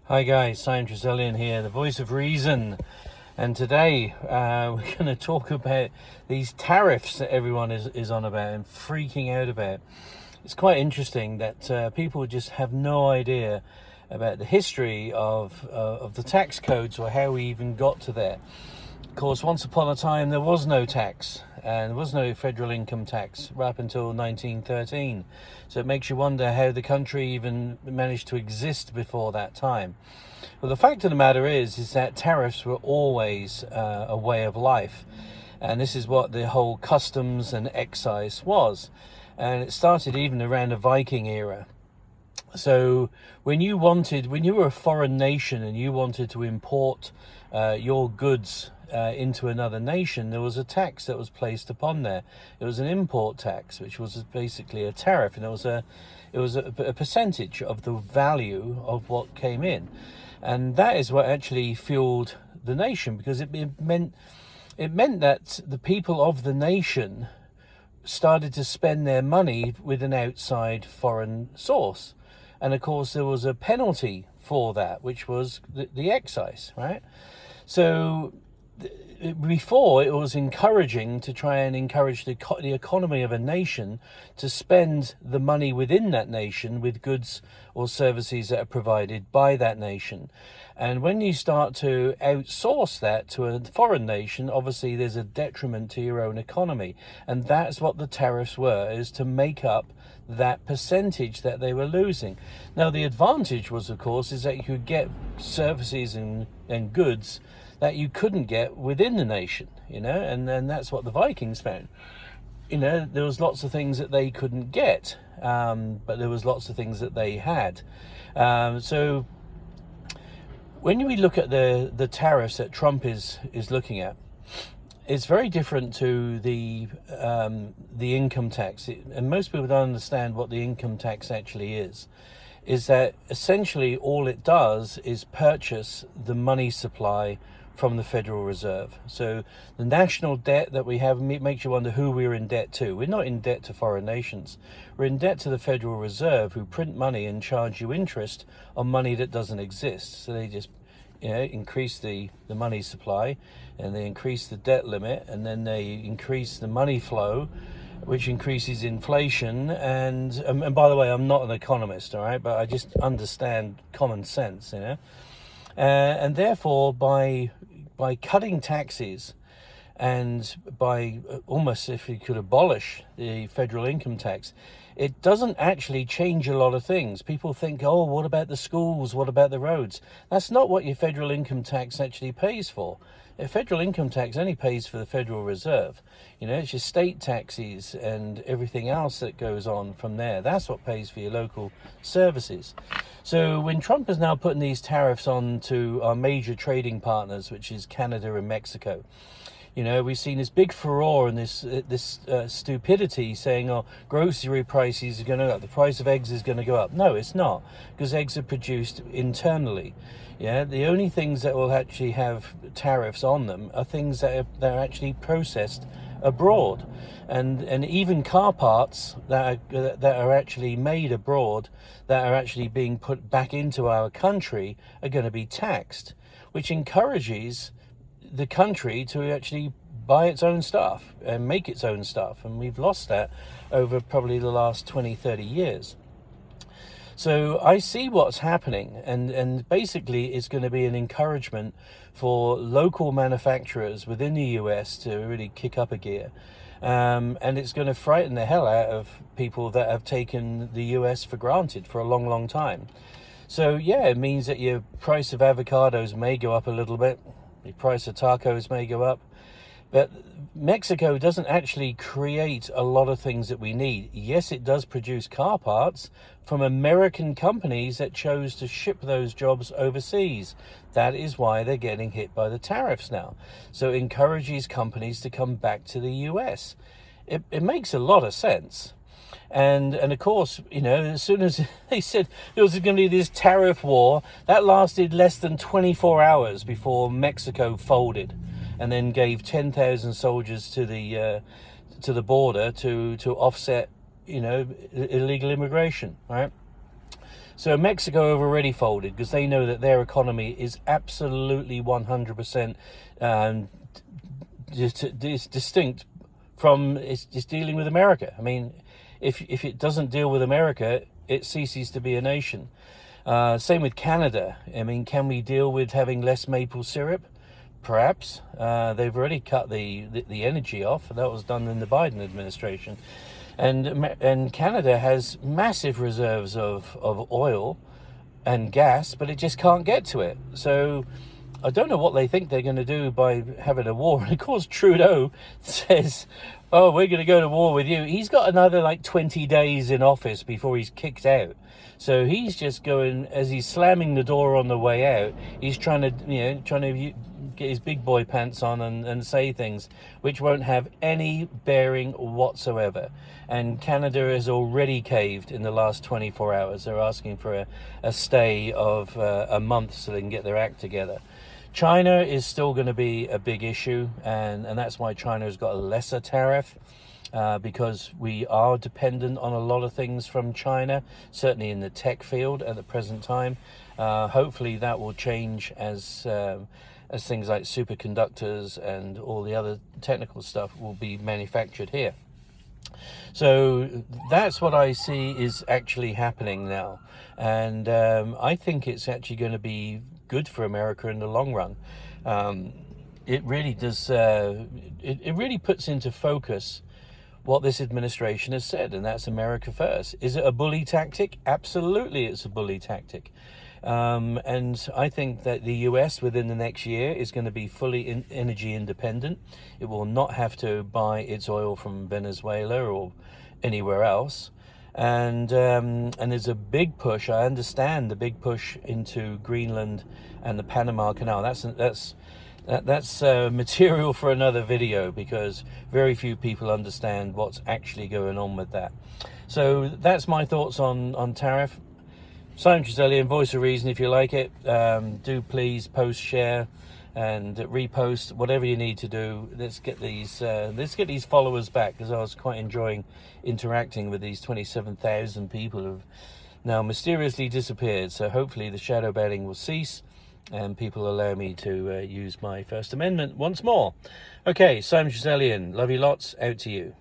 Hi guys, Simon Trezellian here, the voice of reason, and today we're going to talk about these tariffs that everyone is on about and freaking out about. It's quite interesting that people just have no idea about the history of the tax codes or how we even got to there. Of course, once upon a time there was no tax and there was no federal income tax right up until 1913. So it makes you wonder how the country even managed to exist before that time. Well, the fact of the matter is that tariffs were always a way of life. And this is what the whole customs and excise was. And it started even around the Viking era. So when you were a foreign nation and you wanted to import your goods into another nation, there was a tax that was placed upon there. It was an import tax, which was basically a tariff, and it was a percentage of the value of what came in, and that is what actually fueled the nation, because it meant that the people of the nation started to spend their money with an outside foreign source. And of course, there was a penalty for that, which was the excise, right? So before, it was encouraging to try and encourage the economy of a nation to spend the money within that nation with goods or services that are provided by that nation. And when you start to outsource that to a foreign nation, obviously there's a detriment to your own economy. And that's what the tariffs were, is to make up that percentage that they were losing. Now, the advantage was, of course, is that you could get services and goods that you couldn't get within the nation, and then that's what the Vikings found. There was lots of things that they couldn't get, but there was lots of things that they had. So when we look at the tariffs that Trump is looking at, it's very different to the income tax. And most people don't understand what the income tax actually is that essentially all it does is purchase the money supply from the Federal Reserve. So the national debt that we have makes you wonder who we're in debt to. We're not in debt to foreign nations. We're in debt to the Federal Reserve, who print money and charge you interest on money that doesn't exist. So they just increase the money supply, and they increase the debt limit, and then they increase the money flow, which increases inflation. And by the way, I'm not an economist, all right, but I just understand common sense, and therefore by cutting taxes and by almost, if you could abolish the federal income tax, it doesn't actually change a lot of things. People think, oh, what about the schools? What about the roads? That's not what your federal income tax actually pays for. A federal income tax only pays for the Federal Reserve. It's your state taxes and everything else that goes on from there. That's what pays for your local services. So when Trump is now putting these tariffs on to our major trading partners, which is Canada and Mexico, we've seen this big furore and this stupidity saying, oh, grocery prices are going to go up, the price of eggs is going to go up. No, it's not, because eggs are produced internally. The only things that will actually have tariffs on them are things that are actually processed abroad, and even car parts that are actually made abroad, that are actually being put back into our country, are going to be taxed, which encourages the country to actually buy its own stuff and make its own stuff. And we've lost that over probably the last 20-30 years. So I see what's happening, and basically it's going to be an encouragement for local manufacturers within the US to really kick up a gear. And it's going to frighten the hell out of people that have taken the US for granted for a long, long time. So yeah, it means that your price of avocados may go up a little bit. The price of tacos may go up, but Mexico doesn't actually create a lot of things that we need. Yes, it does produce car parts from American companies that chose to ship those jobs overseas. That is why they're getting hit by the tariffs now. So it encourages companies to come back to the US. It makes a lot of sense. And of course, as soon as they said there was going to be this tariff war, that lasted less than 24 hours before Mexico folded, and then gave 10,000 soldiers to the border to offset, illegal immigration, right? So Mexico have already folded because they know that their economy is absolutely 100% distinct from it's dealing with America. I mean, if it doesn't deal with America, it ceases to be a nation. Same with Canada. I mean, can we deal with having less maple syrup? Perhaps. They've already cut the energy off. That was done in the Biden administration. And Canada has massive reserves of oil and gas, but it just can't get to it. So I don't know what they think they're going to do by having a war. And of course, Trudeau says, oh, we're going to go to war with you. He's got another like 20 days in office before he's kicked out. So he's just going, as he's slamming the door on the way out, he's trying to get his big boy pants on and say things which won't have any bearing whatsoever. And Canada has already caved in the last 24 hours. They're asking for a stay of a month so they can get their act together. China is still going to be a big issue, and that's why China has got a lesser tariff, because we are dependent on a lot of things from China, certainly in the tech field at the present time. Hopefully that will change as things like superconductors and all the other technical stuff will be manufactured here. So that's what I see is actually happening now. And I think it's actually going to be good for America in the long run. It really does. It really puts into focus what this administration has said, and that's America first. Is it a bully tactic? Absolutely, it's a bully tactic. And I think that the US within the next year is going to be fully energy independent. It will not have to buy its oil from Venezuela or anywhere else. And there's a big push. I understand the big push into Greenland and the Panama Canal. That's material for another video, because very few people understand what's actually going on with that. So that's my thoughts on tariff. Simon Trezellian, Voice of Reason. If you like it, do please post, share, and repost, whatever you need to do. Let's get these followers back, because I was quite enjoying interacting with these 27,000 people who've now mysteriously disappeared. So hopefully the shadow banning will cease and people allow me to use my First Amendment once more. Okay, Simon Trezellian, love you lots, out to you.